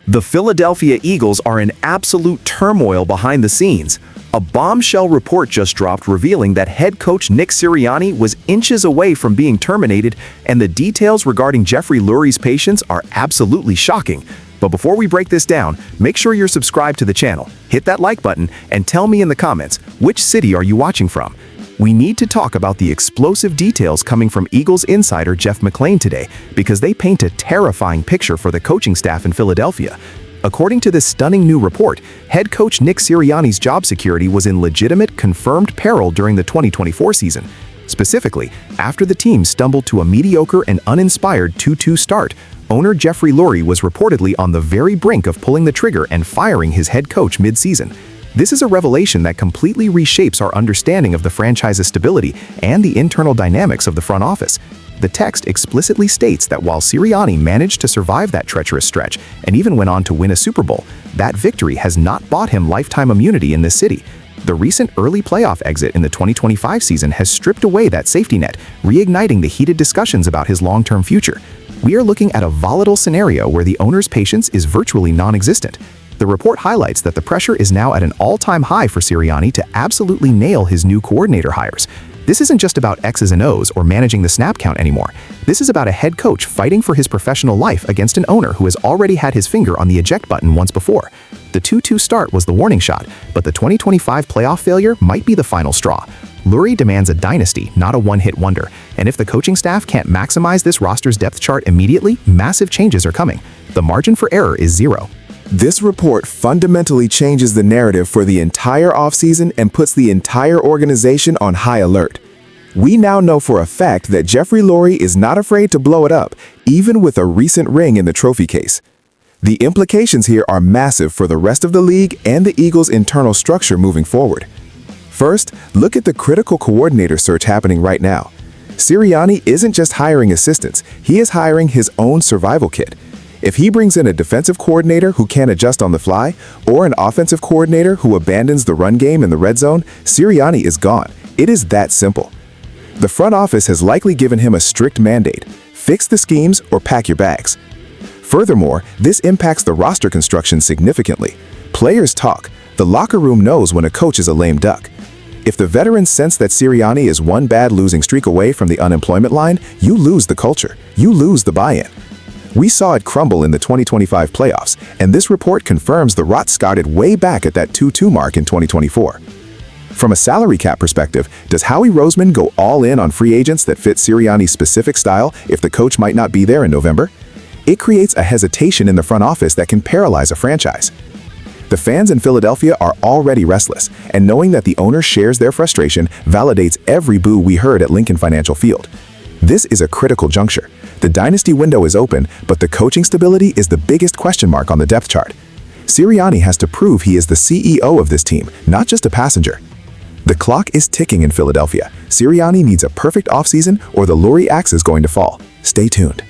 The Philadelphia Eagles are in absolute turmoil behind the scenes. A bombshell report just dropped revealing that head coach Nick Sirianni was inches away from being terminated, and the details regarding Jeffrey Lurie's patience are absolutely shocking. But before we break this down, make sure you're subscribed to the channel, hit that like button, and tell me in the comments, which city are you watching from? We need to talk about the explosive details coming from Eagles insider Jeff McLane today, because they paint a terrifying picture for the coaching staff in Philadelphia. According to this stunning new report, head coach Nick Sirianni's job security was in legitimate, confirmed peril during the 2024 season. Specifically, after the team stumbled to a mediocre and uninspired 2-2 start, owner Jeffrey Lurie was reportedly on the very brink of pulling the trigger and firing his head coach mid-season. This is a revelation that completely reshapes our understanding of the franchise's stability and the internal dynamics of the front office. The text explicitly states that while Sirianni managed to survive that treacherous stretch and even went on to win a Super Bowl, that victory has not bought him lifetime immunity in this city. The recent early playoff exit in the 2025 season has stripped away that safety net, reigniting the heated discussions about his long-term future. We are looking at a volatile scenario where the owner's patience is virtually non-existent. The report highlights that the pressure is now at an all-time high for Sirianni to absolutely nail his new coordinator hires. This isn't just about X's and O's or managing the snap count anymore. This is about a head coach fighting for his professional life against an owner who has already had his finger on the eject button once before. The 2-2 start was the warning shot, but the 2025 playoff failure might be the final straw. Lurie demands a dynasty, not a one-hit wonder, and if the coaching staff can't maximize this roster's depth chart immediately, massive changes are coming. The margin for error is zero. This report fundamentally changes the narrative for the entire offseason and puts the entire organization on high alert. We now know for a fact that Jeffrey Lurie is not afraid to blow it up, even with a recent ring in the trophy case. The implications here are massive for the rest of the league and the Eagles' internal structure moving forward. First, look at the critical coordinator search happening right now. Sirianni isn't just hiring assistants, he is hiring his own survival kit. If he brings in a defensive coordinator who can't adjust on the fly, or an offensive coordinator who abandons the run game in the red zone, Sirianni is gone. It is that simple. The front office has likely given him a strict mandate: fix the schemes or pack your bags. Furthermore, this impacts the roster construction significantly. Players talk. The locker room knows when a coach is a lame duck. If the veterans sense that Sirianni is one bad losing streak away from the unemployment line, you lose the culture. You lose the buy-in. We saw it crumble in the 2025 playoffs, and this report confirms the rot started way back at that 2-2 mark in 2024. From a salary cap perspective, does Howie Roseman go all in on free agents that fit Sirianni's specific style if the coach might not be there in November? It creates a hesitation in the front office that can paralyze a franchise. The fans in Philadelphia are already restless, and knowing that the owner shares their frustration validates every boo we heard at Lincoln Financial Field. This is a critical juncture. The dynasty window is open, but the coaching stability is the biggest question mark on the depth chart. Sirianni has to prove he is the CEO of this team, not just a passenger. The clock is ticking in Philadelphia. Sirianni needs a perfect offseason or the Lurie axe is going to fall. Stay tuned.